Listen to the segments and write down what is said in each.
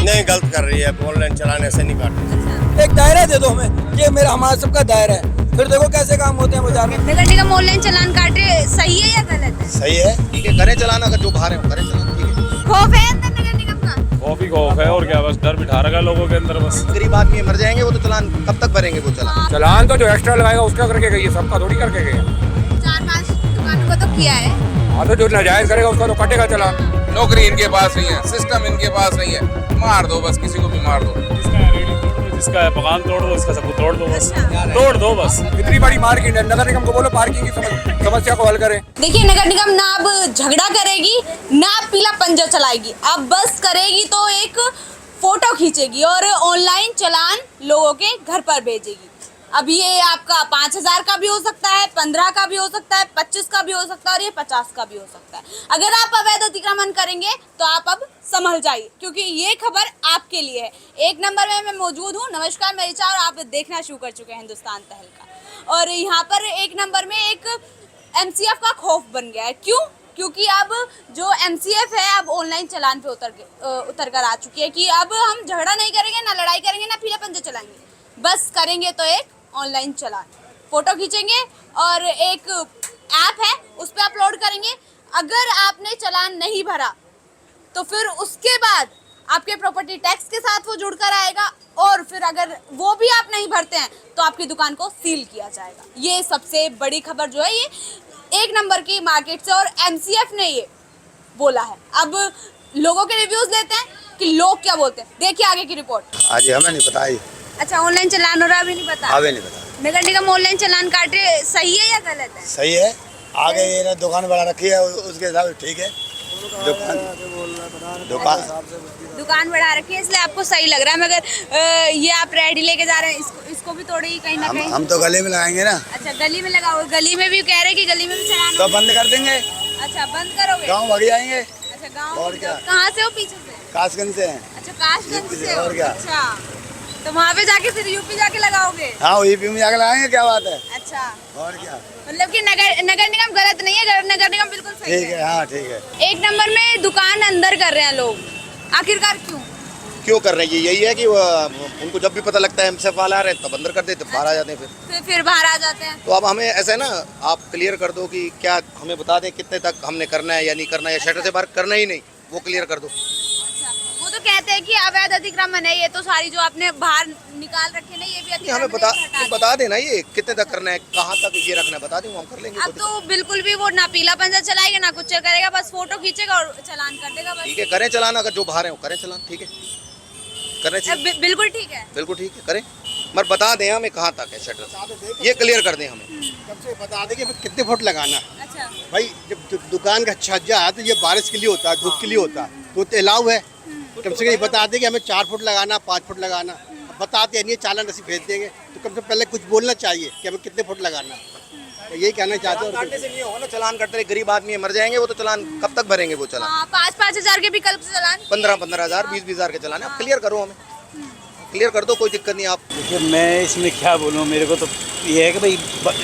नहीं, गलत कर रही है। ऑनलाइन चलान ऐसे नहीं काटते। एक दायरा दे दो हमें, ये मेरा हमारा सबका दायरा है, फिर देखो कैसे काम होते हैं बाजार में। नगर निगम ऑनलाइन चलान काटे, सही है या गलत है? सही है, ठीक है, करें चलान। अगर जो बाहर है करें चलान, ठीक है। खौफ है अंदर नगर निगम का? खौफ ही खौफ है और क्या, बस डर बिठा रखा है लोगों के अंदर बस। गरीब आदमी मर जाएंगे, वो तो चलान कब तक भरेंगे वो चलान। चलान तो जो एक्स्ट्रा लगाएगा उसका करके गई है, सबका थोड़ी करके गई है। 4-5 दुकानों को तो किया है। हाँ तो जो नाजायज करेगा उसका तो कटेगा चलान। नौकरी इनके पास नहीं है, सिस्टम इनके पास नहीं है, मार दो बस, किसी को भी मार दो। जिसका है रेडी तोड़ दो, जिसका है पकान तोड़ दो, इसका सबको तोड़ दो बस, तोड़ दो बस। इतनी बड़ी मार्केट है, नगर निगम को बोलो पार्किंग की समस्या को हल करें। देखिए नगर निगम ना अब झगड़ा करेगी, ना पीला पंजा चलाएगी, अब बस करेगी तो एक फोटो खींचेगी और ऑनलाइन चलान लोगों के घर पर भेजेगी। अब ये आपका 5,000 का भी हो सकता है, 15 का भी हो सकता है, 25 का भी हो सकता है और ये 50 का भी हो सकता है। अगर आप अवैध अतिक्रमण करेंगे तो आप अब संभल जाइए, क्योंकि ये खबर आपके लिए है। एक नंबर में मैं मौजूद हूँ। नमस्कार, मैं ऋचा और आप देखना शुरू कर चुके हैं हिंदुस्तान तहलका। और यहाँ पर एक नंबर में एक MCF का खौफ बन गया है। क्यों? क्योंकि अब जो MCF है अब ऑनलाइन चलान पे उतर कर आ चुकी है कि अब हम झगड़ा नहीं करेंगे, ना लड़ाई करेंगे, ना पीले पंजे चलाएंगे, बस करेंगे तो एक ऑनलाइन चलान। फोटो खींचेंगे और एक ऐप है उस पर अपलोड करेंगे। अगर आपने चलान नहीं भरा तो फिर उसके बाद आपके प्रॉपर्टी टैक्स के साथ वो जुड़कर आएगा और फिर अगर वो भी आप नहीं भरते हैं तो आपकी दुकान को सील किया जाएगा। ये सबसे बड़ी खबर जो है ये एक नंबर की मार्केट से और MCF ने ये बोला है। अब लोगों के रिव्यूज लेते हैं कि लोग क्या बोलते हैं। देखिए आगे की रिपोर्ट। आज हमें नहीं पता है। अच्छा, ऑनलाइन चलान हो रहा है, अभी नहीं पता? अभी नहीं पता। नगर निगम ऑनलाइन चलान काटे, सही है या गलत है? सही है, आगे ये ना दुकान बढ़ा रखी है, उसके हिसाब से ठीक है। दुकान बढ़ा रखी है इसलिए आपको सही लग रहा है, मगर ये आप रेडी लेके जा रहे हैं, इसको भी तोड़ेगी कहीं ना कहीं। हम तो गले में लगाएंगे ना। अच्छा, गली में लगाओ। गली में भी कह रहे कि गली में भी चलान तो बंद कर देंगे, अच्छा, बंद करोगे? गाँव भाग जाएंगे। अच्छा, गाँव और क्या? कहाँ से हो? पीछे से? कासगंज से हैं। अच्छा, कासगंज से हो। और क्या? अच्छा, तो वहाँ पे जाके फिर यूपी जाके लगाओगे? हाँ, यूपी में जाके लगाएंगे, क्या बात है। अच्छा, और क्या, मतलब कि नगर निगम गलत नहीं है, नगर निगम बिल्कुल सही ठीक है। हाँ ठीक है। एक नंबर में दुकान अंदर कर रहे हैं लोग, आखिरकार क्यों कर रहे हैं? यही है कि उनको जब भी पता लगता है MCF वाला आ रहे हैं तब अंदर कर देते, बाहर आ जाते हैं, फिर बाहर आ जाते हैं। तो अब हमें ऐसा है ना, आप क्लियर कर दो कि क्या हमें बता दें कितने तक हमने करना है या नहीं करना है, या शटर से बाहर करना ही नहीं, वो क्लियर कर दो। अच्छा, वो तो कहते हैं कि अवैध अतिक्रमण है, ये तो सारी जो आपने बाहर निकाल रखे ना ये भी नहीं, हमें बता देना ये कितने तक करना है, कहाँ तक ये रखना है, बता दें, हम कर लेंगे। अब तो बिल्कुल भी वो ना पीला पंजा चलाएगा ना कुछ करेगा, बस फोटो खींचेगा और चलान कर देगा बस। ठीक है, करें चलान। अगर जो बाहर है वो करें चलान, ठीक है, करना चाहिए। बिल्कुल ठीक है, बिल्कुल ठीक है, करें, मगर बता दें हमें कहाँ तक है शटर, ये क्लियर कर दें हमें। कम से बता दें कि कितने फुट लगाना। अच्छा, भाई जब दुकान का छज्जा है तो ये बारिश के लिए होता है, धूप के लिए होता है, तो अलाउ है। कम से कम ये बता दें कि हमें 4 फुट लगाना, 5 फुट लगाना। बताते नहीं, चालान ऐसे भेज देंगे, तो कम से पहले कुछ बोलना चाहिए कि हमें कितने फुट लगाना। तो यही कहना चाहते हैं। काटने से नहीं होगा ना, चलान करते रहे, गरीब आदमी मर जाएंगे, वो तो चलान कब तक भरेंगे वो चलान। 5-5 हजार के विकल्प से चलान, 15-15 हज़ार, 20-20 हज़ार के चलान है। आप क्लियर करो, हमें क्लियर कर दो, कोई दिक्कत नहीं। आप देखिए, मैं इसमें क्या बोलूँ, मेरे को तो ये है कि भाई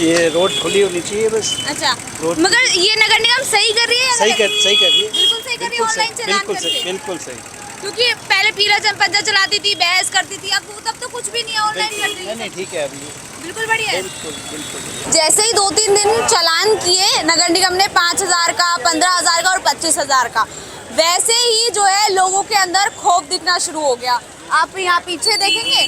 ये रोड खुली होनी चाहिए बस। अच्छा, मगर ये नगर निगम सही कर रही है? सही कर रही है, बिल्कुल सही कर रही है ऑनलाइन चलान करके। बिल्कुल सही। क्योंकि पहले पीला पंजा चलाती थी, बहस करती थी, अब तब तो कुछ भी नहीं है, ऑनलाइन कर रही है। नहीं ठीक है, अभी बिल्कुल बढ़िया है। बिल्कुल। जैसे ही 2-3 दिन चलान किए नगर निगम ने 5,000 का, 15,000 का और 25,000 का, वैसे ही जो है लोगों के अंदर खौफ दिखना शुरू हो गया। आप यहाँ पीछे देखेंगे,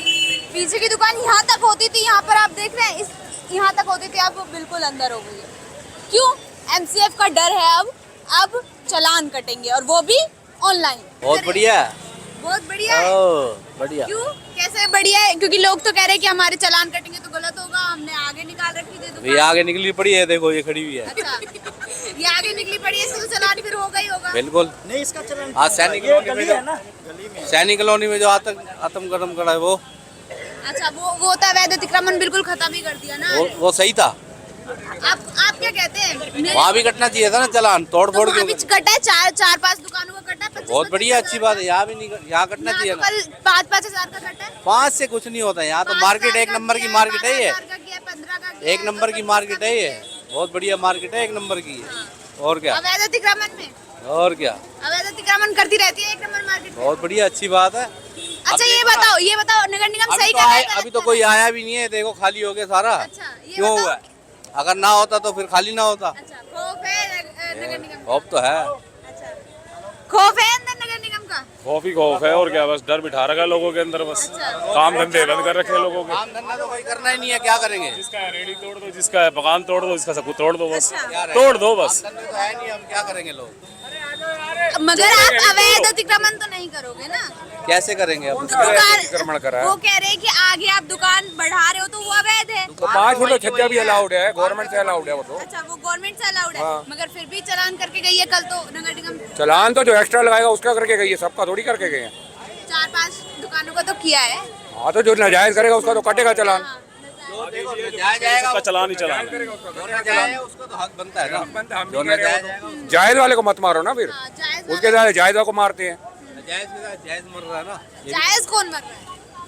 पीछे की दुकान यहाँ तक होती थी, यहाँ पर आप देख रहे हैं यहाँ तक होती थी, अब बिल्कुल अंदर हो गई है। क्यों? MCF का डर है। अब चलान कटेंगे और वो भी ऑनलाइन। बहुत बढ़िया, बहुत बढ़िया है। बढ़िया। क्यों? कैसे बढ़िया है? क्योंकि लोग तो कह रहे हैं कि हमारे चलान कटेंगे तो गलत होगा, हमने आगे निकाल रखी थी। ये आगे निकली पड़ी है, देखो ये खड़ी हुई है। अच्छा, ये आगे निकली पड़ी है, इसका तो चलान फिर होगा ही होगा। बिल्कुल नहीं, इसका चलान आज सैनिक कॉलोनी में जो आतंकवाद करा है वो। अच्छा, वो तो अवैध अतिक्रमण बिल्कुल खत्म ही कर दिया ना। वो सही था। आप क्या कहते हैं? वहाँ भी कटना चाहिए था ना चलान, तोड़ फोड़ के कटा है, 4-5 दुकानों का कटा है। बहुत बढ़िया, अच्छी बात है। यहाँ भी नहीं, यहाँ कटना चाहिए ना। 5-5 हजार का कटा है। 5 से कुछ नहीं होता, यहाँ तो मार्केट एक नंबर की मार्केट है ये, 15 का, एक नंबर की मार्केट है ये, बहुत बढ़िया मार्केट है, एक नंबर की है। और क्या अवैध अतिक्रमण में और क्या, अवैध अतिक्रमण करती रहती है 1 नंबर मार्केट। बहुत बढ़िया, अच्छी बात है। अच्छा ये बताओ नगर निगम सही कर रहा है? अभी तो कोई आया भी नहीं है, देखो खाली हो गया सारा। अच्छा ये क्यों बताओ। हुआ है? अगर ना होता तो फिर खाली ना होता। अच्छा खौफ है नगर निगम का? खौफ तो है। अच्छा खौफ है अंदर नगर निगम का? खौफ ही खौफ है और क्या, बस डर बिठा रखा है लोगों के अंदर, बस काम धंधे बंद कर रखे हैं लोगों के। काम धंधा तो कोई करना ही नहीं है, क्या करेंगे? जिसका है रेडी तोड़ दो, जिसका है मकान तोड़ दो, जिसका सब कुछ तोड़ दो, बस अच्छा। तोड़ दो बस। काम धंधे तो है नहीं, हम क्या करेंगे लोग? मगर आप अवैध अतिक्रमण तो नहीं करोगे ना? कैसे करेंगे अब? अतिक्रमण करा है। वो कह रहे हैं कि आगे आप दुकान बढ़ा रहे हो तो वो अवैध है। तो 5 फुट छज्जा भी अलाउड है, गवर्नमेंट से अलाउड है वो तो। अच्छा वो गवर्नमेंट से अलाउड है, मगर फिर भी चालान करके गई है कल तो नगर निगम। चलान तो जो एक्स्ट्रा लगाएगा उसका करके गई है, सबका थोड़ी करके गए हैं। 4-5 दुकानों का तो किया है। हाँ तो जो नाजायज करेगा उसका तो कटेगा चलान। हाँ, उसका चलान ही चलान है। उसका तो हक बनता है ना। जो नाजायज जायज वाले को मत मारो ना, फिर हाँ, जायज उसके साथ जायज को मारते हैं। जायज मर रहा है ना। जायज कौन मर रहा है?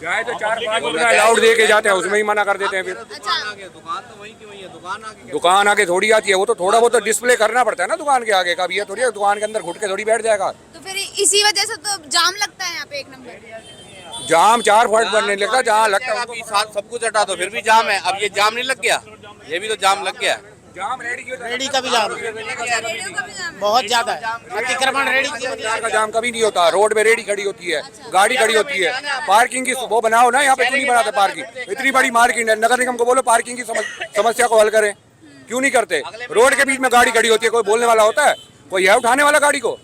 जायज तो 4-5 फुट का अलाउड दे के जाते हैं, उसमें ही मना कर देते हैं। फिर अच्छा दुकान तो वहीं की वहीं है, दुकान आगे थोड़ी आती है, वो तो थोड़ा बहुत तो डिस्प्ले करना पड़ता है ना दुकान के आगे का। अब ये थोड़ी है दुकान के अंदर घुट के थोड़ी बैठ जाएगा। तो फिर इसी वजह से तो जाम लगता है यहाँ पे 1 नंबर। जाम 4 फुट बनने लगता, जहाँ लगता है अभी साथ सब कुछ हटा दो फिर भी जाम है। अब ये जाम नहीं लग गया, ये भी तो जाम लग गया। जाम रेडी का भी जाम अच्छा रेडियो का भी जाम है। बहुत ज्यादा है। अतिक्रमण रेडी की का जाम कभी नहीं होता। रोड में रेडी खड़ी होती है, गाड़ी खड़ी होती है। पार्किंग की वो बनाओ ना, यहाँ पे क्यों नहीं बनाते पार्किंग? इतनी बड़ी मार्केट है, नगर निगम को बोलो पार्किंग की समस्या को हल करें, क्यों नहीं करते? रोड के बीच में गाड़ी खड़ी होती है, कोई बोलने वाला होता है? कोई है उठाने वाला गाड़ी को?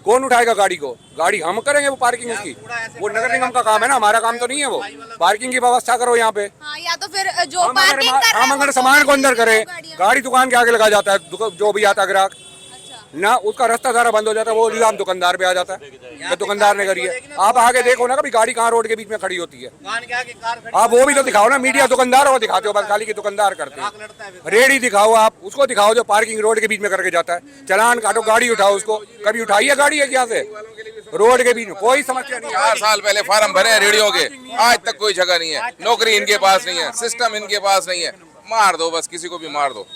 कौन उठाएगा गाड़ी को? गाड़ी हम करेंगे वो पार्किंग उसकी? वो नगर निगम का काम है ना, हमारा काम तो नहीं है। वो पार्किंग की व्यवस्था करो यहाँ पे। हाँ या तो फिर जो पार्किंग कर रहा है हम अगर वो सामान को अंदर करें, गाड़ियाँ। गाड़ी दुकान के आगे लगा जाता है, जो भी आता है ग्राहक अच्छा ना, उसका रास्ता सारा बंद हो जाता है। वो इल्जाम दुकानदार पे आ जाता है कि दुकानदार ने करी है। आप आगे देखो ना कभी गाड़ी कहाँ रोड के बीच में खड़ी होती है। आप वो भी तो दिखाओ ना, मीडिया दुकानदार को दिखाते हो, बस खाली की दुकानदार करते हैं। रेडी दिखाओ, आप उसको दिखाओ जो पार्किंग रोड के बीच में करके जाता है। चलान काटो, गाड़ी उठाओ उसको। कभी उठाई है गाड़ी है यहाँ से रोड के बीच में? कोई समस्या नहीं है। 4 साल पहले फार्म भरे हैं रेडियो के, आज तक कोई जगह नहीं है। नौकरी इनके पास नहीं है, सिस्टम इनके पास नहीं है। मार दो बस, किसी को भी मार दो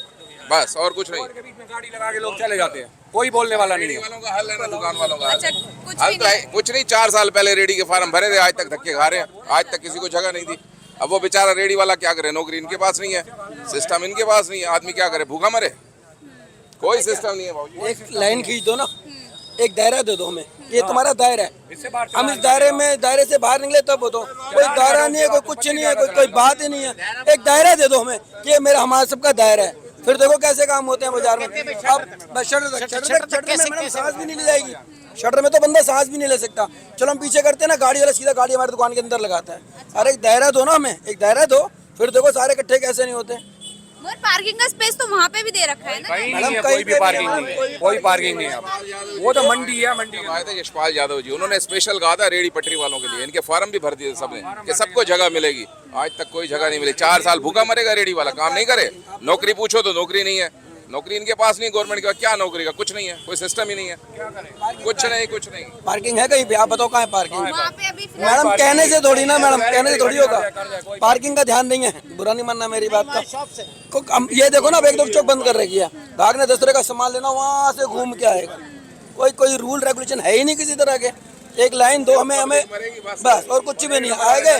बस, और कुछ नहीं। रोड के बीच में गाड़ी लगा के लोग चले जाते हैं, कोई बोलने वाला नहीं है। वालों का हल है ना, दुकान वालों का अच्छा हल कुछ हल भी तो है नहीं। कुछ नहीं। 4 साल पहले रेडी के फार्म भरे थे, आज तक धक्के खा रहे हैं। आज तक किसी को जगह नहीं दी। अब वो बेचारा रेडी वाला क्या करे? नौकरी इनके पास नहीं है, सिस्टम इनके पास नहीं है। आदमी क्या करे? भूखा मरे? कोई सिस्टम नहीं है भाई। एक लाइन खींच दो ना, एक दायरा दे दो हमें, ये तुम्हारा दायरा है। हम इस दायरे से बाहर निकले तब हो तो कोई दायरा नहीं है, कोई कुछ नहीं है, कोई बात ही नहीं है। एक दायरा दे दो हमें, ये मेरा हमारा सबका दायरा है। फिर देखो कैसे काम होते हैं बाजार में। अब शटर में मैडम सांस भी नहीं ली जाएगी। शटर में तो बंदा सांस भी नहीं ले सकता। चलो हम पीछे करते हैं ना, गाड़ी वाला सीधा गाड़ी हमारी दुकान के अंदर लगाता है। अरे एक दायरा दो ना हमें, एक दायरा दो, फिर देखो सारे इकट्ठे कैसे नहीं होते। मगर पार्किंग का स्पेस तो वहाँ पे भी दे रखा है ना। कहीं नहीं है, कोई भी पार्किंग नहीं है, कोई पार्किंग नहीं है। वो तो मंडी है, मंडी के आए थे यशपाल यादव जी, उन्होंने स्पेशल कहा था रेडी पटरी वालों के लिए। इनके फॉर्म भी भर दिए सबने कि सबको जगह मिलेगी। आज तक कोई जगह नहीं मिली। 4 साल भूखा मरेगा रेडी वाला, काम नहीं करे। नौकरी पूछो तो नौकरी नहीं है, नौकरी इनके पास नहीं। गवर्नमेंट का क्या नौकरी का? कुछ नहीं है, कोई सिस्टम ही नहीं है। कुछ नहीं। पार्किंग है कहीं पे? आप बताओ कहाँ है पार्किंग? वहाँ पे अभी मैडम कहने से थोड़ी ना, मैडम कहने से थोड़ी होगा। पार्किंग का ध्यान नहीं है, बुरा नहीं मानना मेरी बात का। हम ये देखो ना, अब एक दो चौक बंद कर रखी है, भागने 10 तरह का सामान लेना, वहाँ से घूम के आएगा। कोई रूल रेगुलेशन है ही नहीं किसी तरह के। एक लाइन दो हमें बस, और कुछ भी नहीं। आएगा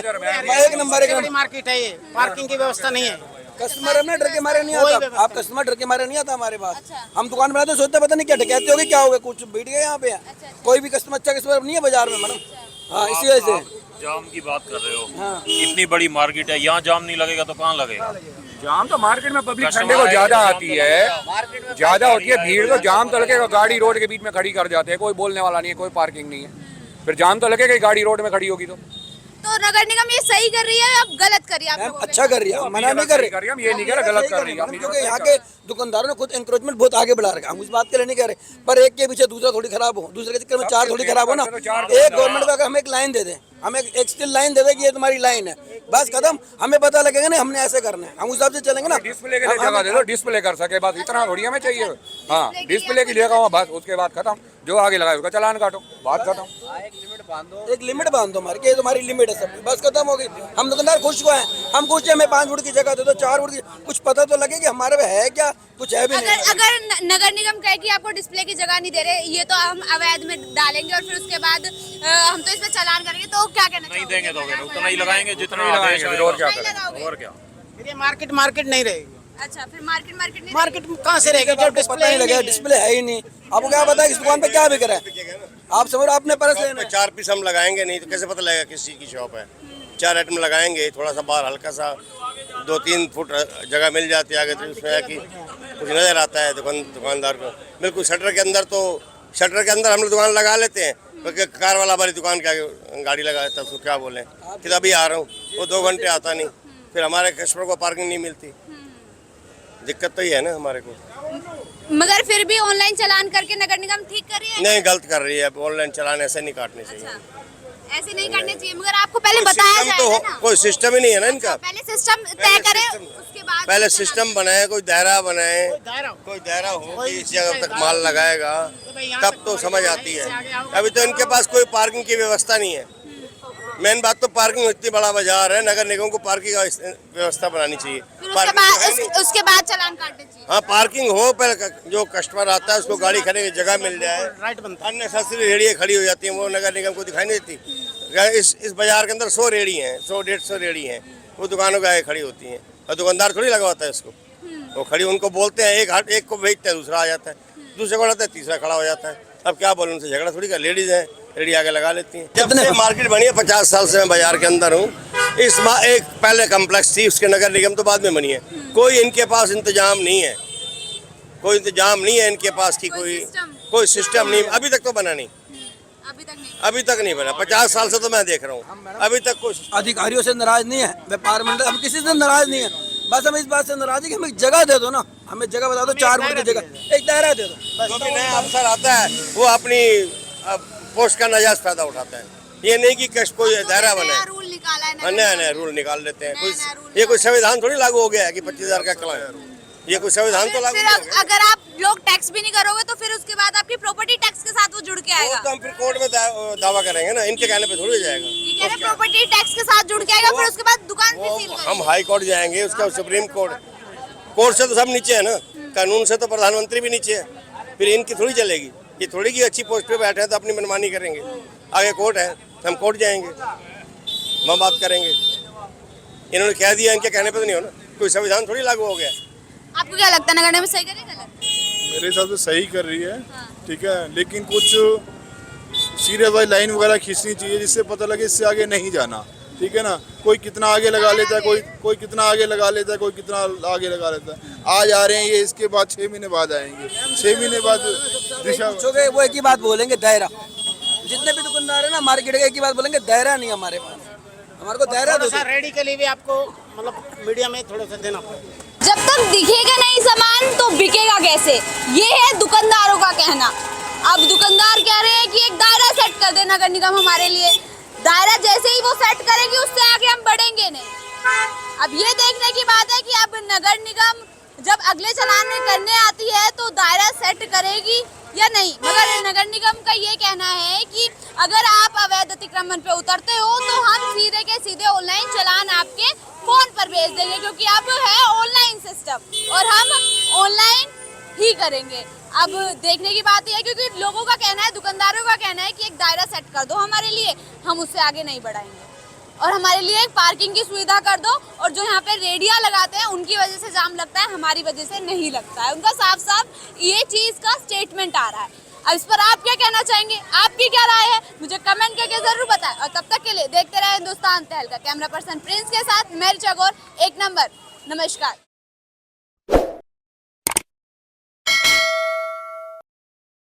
1 नंबर मार्केट है ये, पार्किंग की व्यवस्था नहीं है। कस्टमर अपने डर के मारे नहीं आता। आप कस्टमर डर के मारे नहीं आता हमारे पास। हम दुकान बनाते हैं, सोचते पता नहीं क्या डकैती होगी, क्या होगा, कुछ बैठ गए यहाँ पे। कोई भी कस्टमर अच्छा कस्टमर नहीं है बाजार में मैडम। हाँ इसी वजह से। जाम की बात कर रहे हो, इतनी बड़ी मार्केट है, यहाँ जाम नहीं लगेगा तो कहाँ लगेगा? जाम तो मार्केट में पब्लिक संडे को ज्यादा आती है, ज्यादा होती है भीड़, तो जाम तो लगेगा। गाड़ी रोड के बीच में खड़ी कर जाते हैं, कोई बोलने वाला नहीं है, कोई पार्किंग नहीं है, फिर जाम तो लगेगा। गाड़ी रोड में खड़ी होगी तो नगर निगम ये सही कर रही है या गलत कर रही है? आप लोगों अच्छा कर रही है, मना नहीं कर रही। हम ये नहीं कह रहे गलत कर रही है, क्योंकि यहाँ के दुकानदारों ने खुद एंक्रोचमेंट बहुत आगे बढ़ा रखा है। हम उस बात के लिए नहीं कह रहे, पर एक के पीछे दूसरा थोड़ी खराब हो, दूसरे के चक्कर में 4 थोड़ी खराब हो ना। एक गवर्नमेंट का अगर हमें एक लाइन दे दे, हमें एक स्टिल लाइन दे दे कि ये तुम्हारी लाइन है, बस खत्म। हमें पता लगेगा ना हमने ऐसे करना है, हम उस हिसाब से चलेंगे ना। डिस्प्ले के लिए जगह दे दो, डिस्प्ले कर सके बस, इतना थोड़ी हमें चाहिए। हाँ डिस्प्ले की जगह हो बस, उसके बाद खत्म। जो आगे लगाए उसका चालान काटो, बात खत्म। एक लिमिट बांध दो हमारी, ये तुम्हारी लिमिट है सब, बस खत्म हो गई। हम दुकानदार खुश हुए हैं, हम खुश हैं, हमें 5 फुट की जगह दे दो, 4 फुट की, कुछ पता तो लगे कि हमारे में है क्या, कुछ है भी नहीं। अगर नगर निगम कहे कि आपको डिस्प्ले की जगह नहीं दे रहे, ये तो हम अवैध में डालेंगे और फिर उसके बाद हम तो इसमें चालान करेंगे, तो क्या कहना नहीं चाहोगे? देंगे तो फिर उतना ही लगाएंगे जितना आदेश है, और क्या करें, और क्या। फिर ये मार्केट नहीं रहेगी। अच्छा, फिर मार्केट नहीं मार्केट कहाँ से रहेगी जब पता नहीं लगा, डिस्प्ले है ही नहीं। आपको क्या पता है इस दुकान पे क्या बिक रहा है? आप समझ आपने परस लेना है। 4 पीस हम लगाएंगे नहीं तो कैसे पता लगेगा किस चीज़ की शॉप है। 4 आइटम लगाएंगे, थोड़ा सा बाहर हल्का सा 2-3 फुट जगह मिल जाती है आगे, तो उसमें है कि कुछ नज़र आता है दुकानदार को। बिल्कुल शटर के अंदर हम लोग दुकान लगा लेते हैं, क्योंकि कार वाला हमारी दुकान के आगे गाड़ी लगा देता है, उसको क्या बोलें कि अभी आ रहा हूँ, वो 2 घंटे आता नहीं, फिर हमारे कस्टमर को पार्किंग नहीं मिलती। दिक्कत तो ये है ना हमारे को। मगर फिर भी ऑनलाइन चालान करके नगर निगम ठीक कर रही है? नहीं, गलत कर रही है। ऑनलाइन चालान ऐसे नहीं काटने चाहिए। अच्छा, ऐसे नहीं करने चाहिए, मगर आपको पहले बताया जाएगा ना। कोई सिस्टम ही नहीं है ना इनका। पहले सिस्टम तय करें, उसके बाद पहले सिस्टम बनाए, कोई दायरा बनाए, कोई दायरा हो कि इस जगह तक माल लगाएगा, तब तो समझ आती है। अभी तो इनके पास कोई पार्किंग की व्यवस्था नहीं है। मेन बात तो पार्किंग, इतनी बड़ा बाजार है, नगर निगम को पार्किंग की व्यवस्था बनानी चाहिए। उसके बाद चालान काटने चाहिए। हाँ, पार्किंग हो, पहले जो कस्टमर आता है उसको गाड़ी खड़े की जगह मिल जाए। अननेसेसरी रेड़ियाँ खड़ी हो जाती हैं, वो नगर निगम को दिखाई नहीं देती। इस बाजार के अंदर 100 रेड़ी हैं, 100-150 रेड़ी हैं, वो दुकानों के आगे खड़ी होती हैं, और दुकानदार थोड़ी लगवाता है इसको। वो खड़ी, उनको बोलते हैं एक को भेजते हैं, दूसरा आ जाता है, दूसरे को आता है, तीसरा खड़ा हो जाता है। अब क्या बोलूं, उनसे झगड़ा थोड़ी कर। लेडीज है, रेडी आगे लगा लेती हैं। जब से मार्केट बनी है, 50 साल से मैं बाजार के अंदर हूँ। एक पहले कम्प्लेक्स थी, उसके नगर निगम तो बाद में बनी है। कोई इनके पास इंतजाम नहीं है, कोई इंतजाम नहीं है इनके पास की, कोई सिस्टम नहीं, अभी तक तो बना नहीं, अभी तक नहीं बना। 50 साल से तो मैं देख रहा हूँ, अभी तक कुछ। अधिकारियों से नाराज नहीं है, व्यापार मंडल, हम किसी से नाराज नहीं है, बस हम इस बात से नाराज है कि हमें जगह दे दो ना, हमें जगह बता दो, 4 फुट की जगह, एक दायरा दे दो। जो भी नया अफसर आता है वो अपनी पोस्ट का नजायज फायदा उठाता है। ये नहीं कि कोई दायरा बनाए, रूल निकाला है, नया रूल निकाल लेते हैं। ये कोई संविधान थोड़ी लागू हो गया है कि 25,000 का क्लाइन, ये कोई संविधान तो लागू नहीं है। अगर आप लोग टैक्स भी नहीं करोगे तो फिर उसके बाद आपकी प्रॉपर्टी टैक्स के साथ वो जुड़ के आएगा। तो हम फिर कोर्ट में दावा करेंगे ना, इनके कहने पे थोड़ी हो जाएगा। ये कह रहे प्रॉपर्टी टैक्स के साथ जुड़ के आएगा, फिर उसके बाद दुकान भी सील करेंगे। हम हाई कोर्ट जाएंगे, उसका सुप्रीम कोर्ट से तो सब नीचे है ना, कानून से तो प्रधानमंत्री भी नीचे है, फिर इनकी थोड़ी चलेगी। ये थोड़ी की अच्छी पोस्ट पे बैठे हैं तो अपनी मनमानी करेंगे। आगे कोर्ट है, हम कोर्ट जाएंगे, हम बात करेंगे। इन्होंने कह दिया, इनके कहने पे तो नहीं हो ना, कोई संविधान थोड़ी लागू हो गया। आपको क्या लगता है नगर निगम सही करेगा? मेरे हिसाब से सही कर रही है, ठीक है, लेकिन कुछ सीरियस वाली लाइन वगैरह खींचनी चाहिए जिससे पता लगे इससे आगे नहीं जाना, ठीक है ना। कोई कितना आगे लगा लेता है, कोई कितना आगे लगा लेता है, कोई कितना आगे लगा लेता है। आज आ रहे हैं ये, इसके बाद 6 महीने बाद आएंगे, 6 महीने बाद दिशा वो एक ही बात बोलेंगे, दायरा। जितने भी दुकानदार है ना मार्केट के, एक ही बात बोलेंगे, दायरा नहीं हमारे पास, हमारे को दायरा दो। रेडी के लिए भी आपको मतलब मीडिया में थोड़ा सा देना पड़ेगा। जब तक दिखेगा नहीं सामान तो बिकेगा कैसे, ये है दुकानदारों का कहना। अब दुकानदार कह रहे हैं कि एक दायरा सेट कर दे नगर निगम हमारे लिए। दायरा जैसे ही वो सेट करेगी उससे आगे हम बढ़ेंगे नहीं। अब ये देखने की बात है कि अब नगर निगम जब अगले चालान में करने आती है तो दायरा सेट करेगी या नहीं। मगर नगर निगम का ये कहना है कि अगर आप अवैध अतिक्रमण पे उतरते हो तो हम सीधे के सीधे ऑनलाइन चालान आपके फोन पर भेज देंगे, क्योंकि अब है ऑनलाइन सिस्टम और हम ऑनलाइन ही करेंगे। अब देखने की बात यह है, क्योंकि लोगों का कहना है, दुकानदारों का कहना है कि एक दायरा सेट कर दो हमारे लिए, हम उससे आगे नहीं बढ़ाएंगे, और हमारे लिए एक पार्किंग की सुविधा कर दो। और जो यहाँ पे रेडिया लगाते हैं उनकी वजह से जाम लगता है, हमारी वजह से नहीं लगता है। उनका साफ साफ ये चीज़ का स्टेटमेंट आ रहा है। अब इस पर आप क्या कहना चाहेंगे, आपकी क्या राय है, मुझे कमेंट करके जरूर बताएं। और तब तक के लिए देखते रहे हिंदुस्तान तहलका। कैमरा पर्सन प्रिंस के साथ मैं ऋचा गौर, 1 नंबर। नमस्कार।